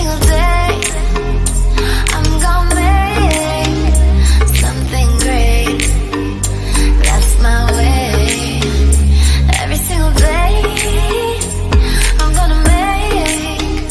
single day I'm gonna make something great. That's my way. Every single day I'm gonna make.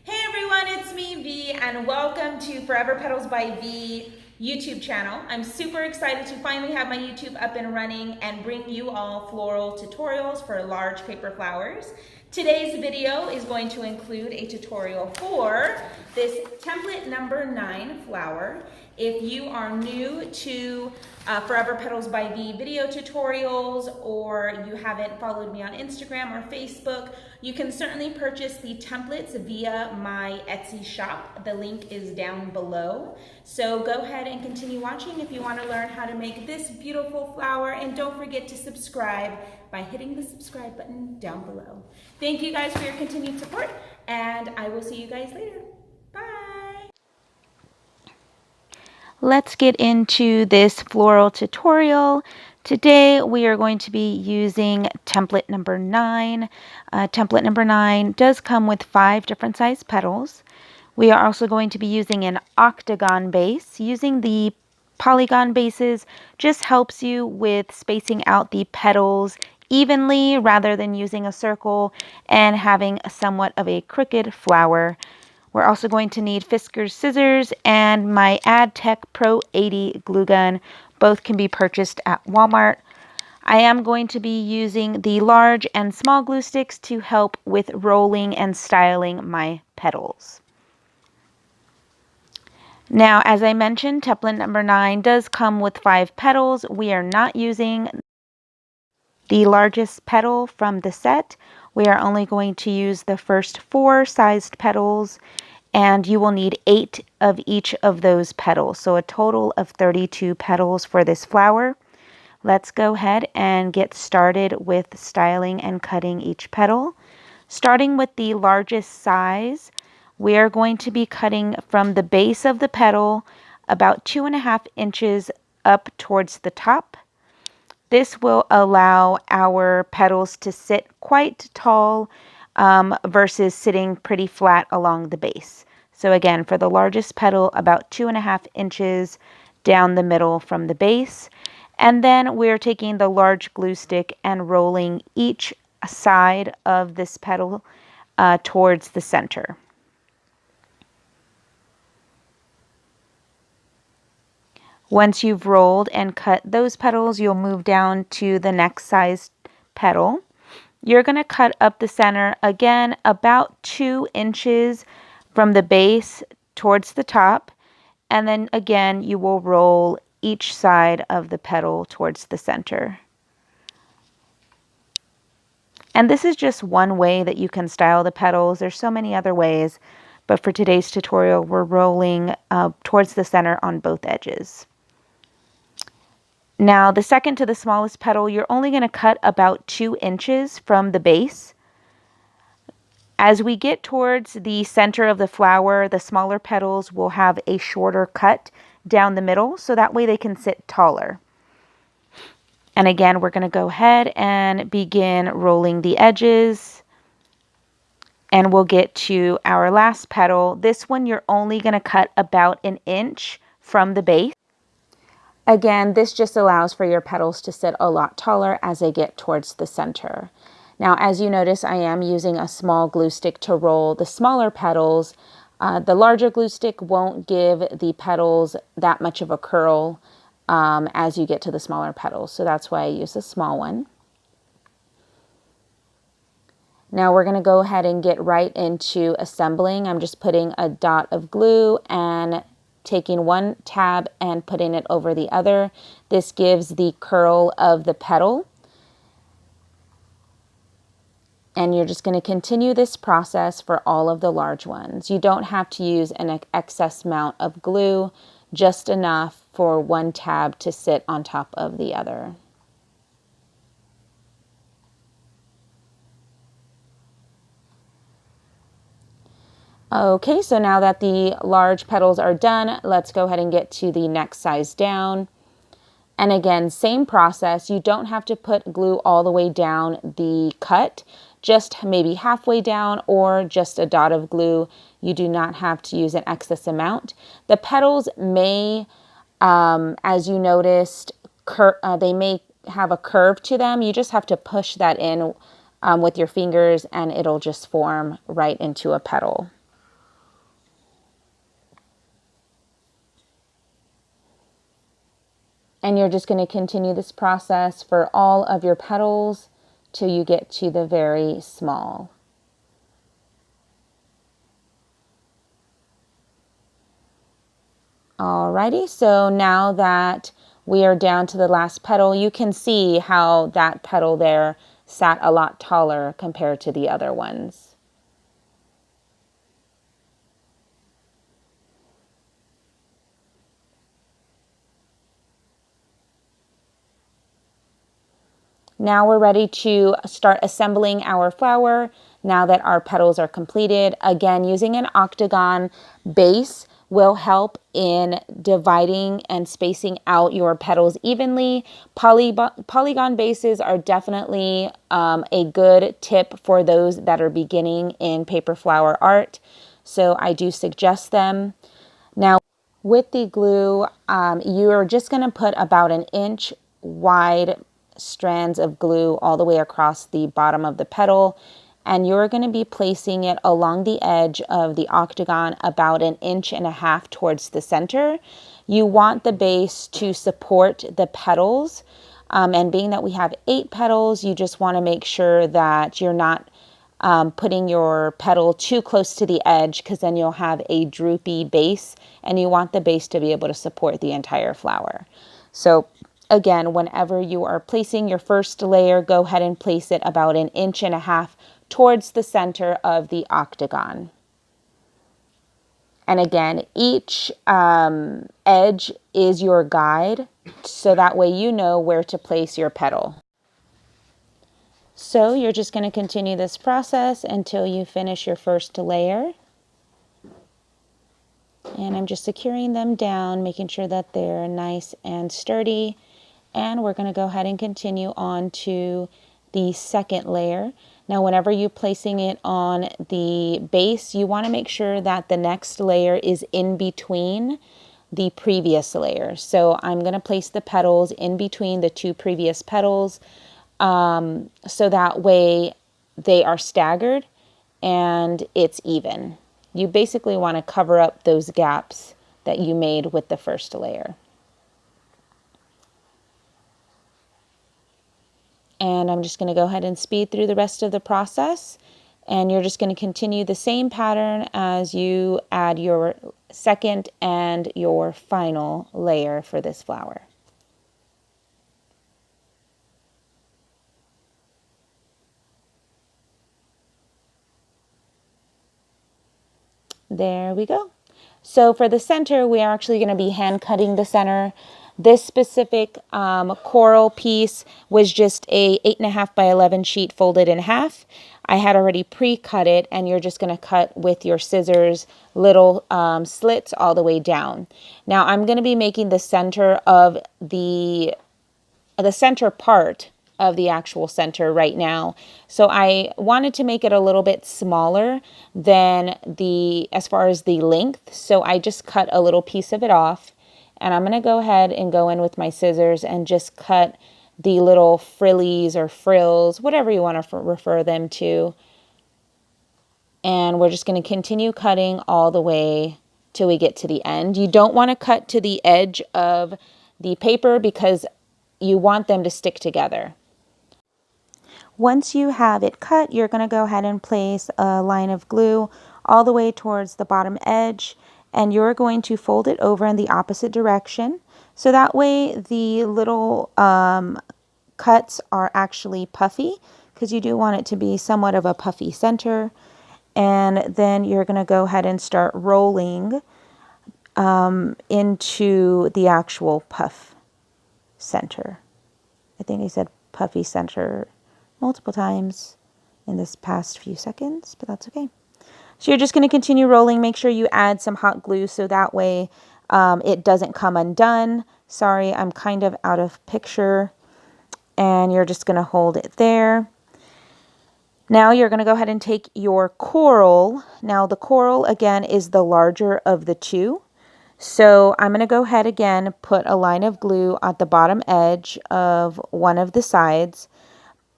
Hey everyone, it's me V, and welcome to Forever Petals by V YouTube channel. I'm super excited to finally have my YouTube up and running and bring you all floral tutorials for large paper flowers. Today's video is going to include a tutorial for this template number 9 flower. If you are new to Forever Petals by V video tutorials, or you haven't followed me on Instagram or Facebook, you can certainly purchase the templates via my Etsy shop. The link is down below. So go ahead and continue watching if you want to learn how to make this beautiful flower, and don't forget to subscribe by hitting the subscribe button down below. Thank you guys for your continued support, and I will see you guys later. Bye! Let's get into this floral tutorial. Today we are going to be using template number 9. Template number 9 does come with 5 different size petals. We are also going to be using an octagon base. Using the polygon bases just helps you with spacing out the petals evenly rather than using a circle and having somewhat of a crooked flower. We're also going to need Fiskars scissors and my adtech Pro 80 glue gun. Both can be purchased at Walmart. I am going to be using the large and small glue sticks to help with rolling and styling my petals. Now, as I mentioned, template number 9 does come with 5 petals. We are not using the largest petal from the set. We are only going to use the first 4 sized petals, and you will need 8 of each of those petals. So a total of 32 petals for this flower. Let's go ahead and get started with styling and cutting each petal. Starting with the largest size, we are going to be cutting from the base of the petal about 2.5 inches up towards the top. This will allow our petals to sit quite tall versus sitting pretty flat along the base. So again, for the largest petal, about 2.5 inches down the middle from the base. And then we're taking the large glue stick and rolling each side of this petal towards the center. Once you've rolled and cut those petals, you'll move down to the next sized petal. You're going to cut up the center again about 2 inches from the base towards the top, and then again you will roll each side of the petal towards the center. And this is just one way that you can style the petals. There's so many other ways, but for today's tutorial we're rolling towards the center on both edges. Now, the second to the smallest petal, you're only going to cut about 2 inches from the base. As we get towards the center of the flower, the smaller petals will have a shorter cut down the middle, so that way they can sit taller. And again, we're going to go ahead and begin rolling the edges. And we'll get to our last petal. This one, you're only going to cut about 1 inch from the base. Again, this just allows for your petals to sit a lot taller as they get towards the center. Now, as you notice, I am using a small glue stick to roll the smaller petals. The larger glue stick won't give the petals that much of a curl as you get to the smaller petals. So that's why I use a small one. Now we're going to go ahead and get right into assembling. I'm just putting a dot of glue and taking one tab and putting it over the other. This gives the curl of the petal. And you're just going to continue this process for all of the large ones. You don't have to use an excess amount of glue, just enough for one tab to sit on top of the other. Okay, so now that the large petals are done, let's go ahead and get to the next size down. And again, same process. You don't have to put glue all the way down the cut. just maybe halfway down or just a dot of glue. You do not have to use an excess amount. The petals may, as you noticed, they may have a curve to them. You just have to push that in with your fingers and it'll just form right into a petal. And you're just going to continue this process for all of your petals till you get to the very small. Alrighty, so now that we are down to the last petal, you can see how that petal there sat a lot taller compared to the other ones. Now we're ready to start assembling our flower now that our petals are completed. Again, using an octagon base will help in dividing and spacing out your petals evenly. Polygon bases are definitely a good tip for those that are beginning in paper flower art. So I do suggest them. Now with the glue, you are just going to put about an inch wide strands of glue all the way across the bottom of the petal, and you're going to be placing it along the edge of the octagon about 1.5 inches towards the center. You want the base to support the petals, and being that we have 8 petals, you just want to make sure that you're not putting your petal too close to the edge, because then you'll have a droopy base, and you want the base to be able to support the entire flower. So again, whenever you are placing your first layer, go ahead and place it about 1.5 inches towards the center of the octagon. And again, each edge is your guide, so that way you know where to place your petal. So you're just going to continue this process until you finish your first layer. And I'm just securing them down, making sure that they're nice and sturdy. And we're going to go ahead and continue on to the second layer. Now, whenever you're placing it on the base, you want to make sure that the next layer is in between the previous layer. So I'm going to place the petals in between the 2 previous petals, so that way they are staggered and it's even. You basically want to cover up those gaps that you made with the first layer. And I'm just going to go ahead and speed through the rest of the process. And you're just going to continue the same pattern as you add your second and your final layer for this flower. There we go. So for the center, we are actually going to be hand cutting the center. This specific coral piece was just a 8.5 by 11 sheet folded in half. I had already pre-cut it, and you're just going to cut with your scissors little slits all the way down. Now I'm going to be making the center of the center part of the actual center right now. So I wanted to make it a little bit smaller than as far as the length. So I just cut a little piece of it off, and I'm going to go ahead and go in with my scissors and just cut the little frillies or frills, whatever you want to refer them to. And we're just going to continue cutting all the way till we get to the end. You don't want to cut to the edge of the paper because you want them to stick together. Once you have it cut, you're going to go ahead and place a line of glue all the way towards the bottom edge, and you're going to fold it over in the opposite direction. So that way the little cuts are actually puffy, because you do want it to be somewhat of a puffy center. And then you're going to go ahead and start rolling into the actual puff center. I think I said puffy center multiple times in this past few seconds, but that's okay. So you're just going to continue rolling. Make sure you add some hot glue so that way it doesn't come undone. Sorry, I'm kind of out of picture. And you're just going to hold it there. Now you're going to go ahead and take your coral. Now the coral again is the larger of the two. So I'm going to go ahead again, put a line of glue at the bottom edge of one of the sides.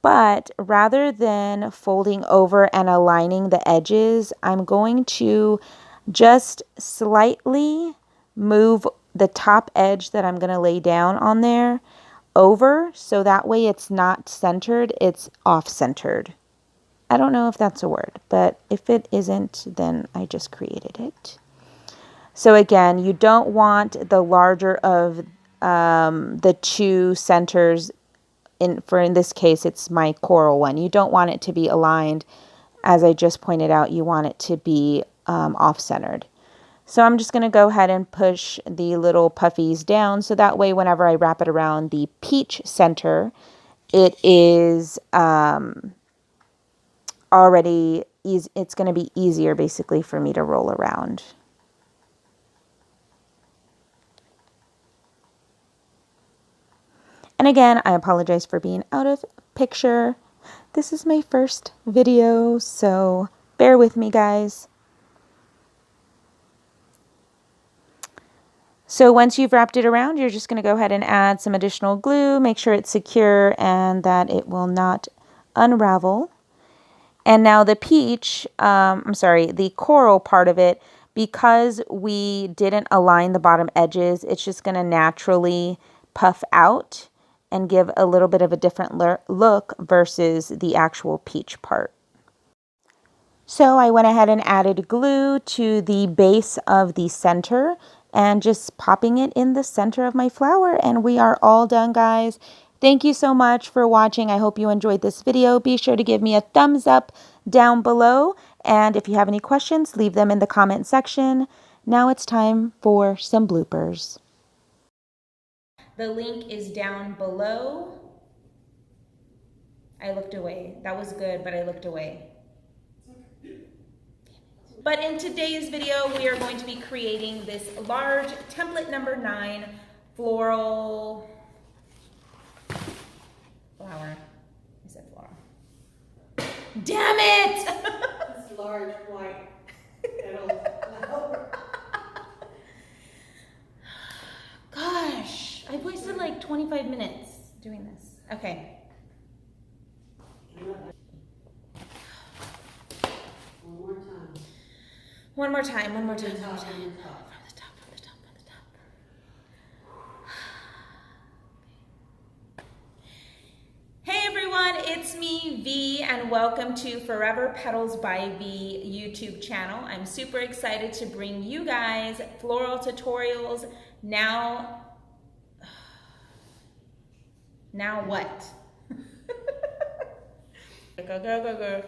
But rather than folding over and aligning the edges, I'm going to just slightly move the top edge that I'm going to lay down on there over, so that way it's not centered, it's off-centered. I don't know if that's a word, but if it isn't, then I just created it. So again, you don't want the larger of the two centers. In this case, it's my coral one. You don't want it to be aligned. As I just pointed out, you want it to be off-centered. So I'm just going to go ahead and push the little puffies down, so that way whenever I wrap it around the peach center, it is already easy. It's going to be easier basically for me to roll around. And again, I apologize for being out of picture. This is my first video, so bear with me, guys. So once you've wrapped it around, you're just going to go ahead and add some additional glue. Make sure it's secure and that it will not unravel. And now the peach, the coral part of it, because we didn't align the bottom edges, it's just going to naturally puff out and give a little bit of a different look versus the actual peach part. So I went ahead and added glue to the base of the center and just popping it in the center of my flower, and we are all done, guys. Thank you so much for watching. I hope you enjoyed this video. Be sure to give me a thumbs up down below, and if you have any questions, leave them in the comment section. Now it's time for some bloopers. The link is down below. I looked away. That was good, but I looked away. But in today's video, we are going to be creating this large template number 9 floral flower. I said floral. Damn it! It's large white petals. Gosh, I wasted like 25 minutes doing this. Okay. One more time. From the top. Hey everyone, it's me, V, and welcome to Forever Petals by V YouTube channel. I'm super excited to bring you guys floral tutorials. Now what? Go.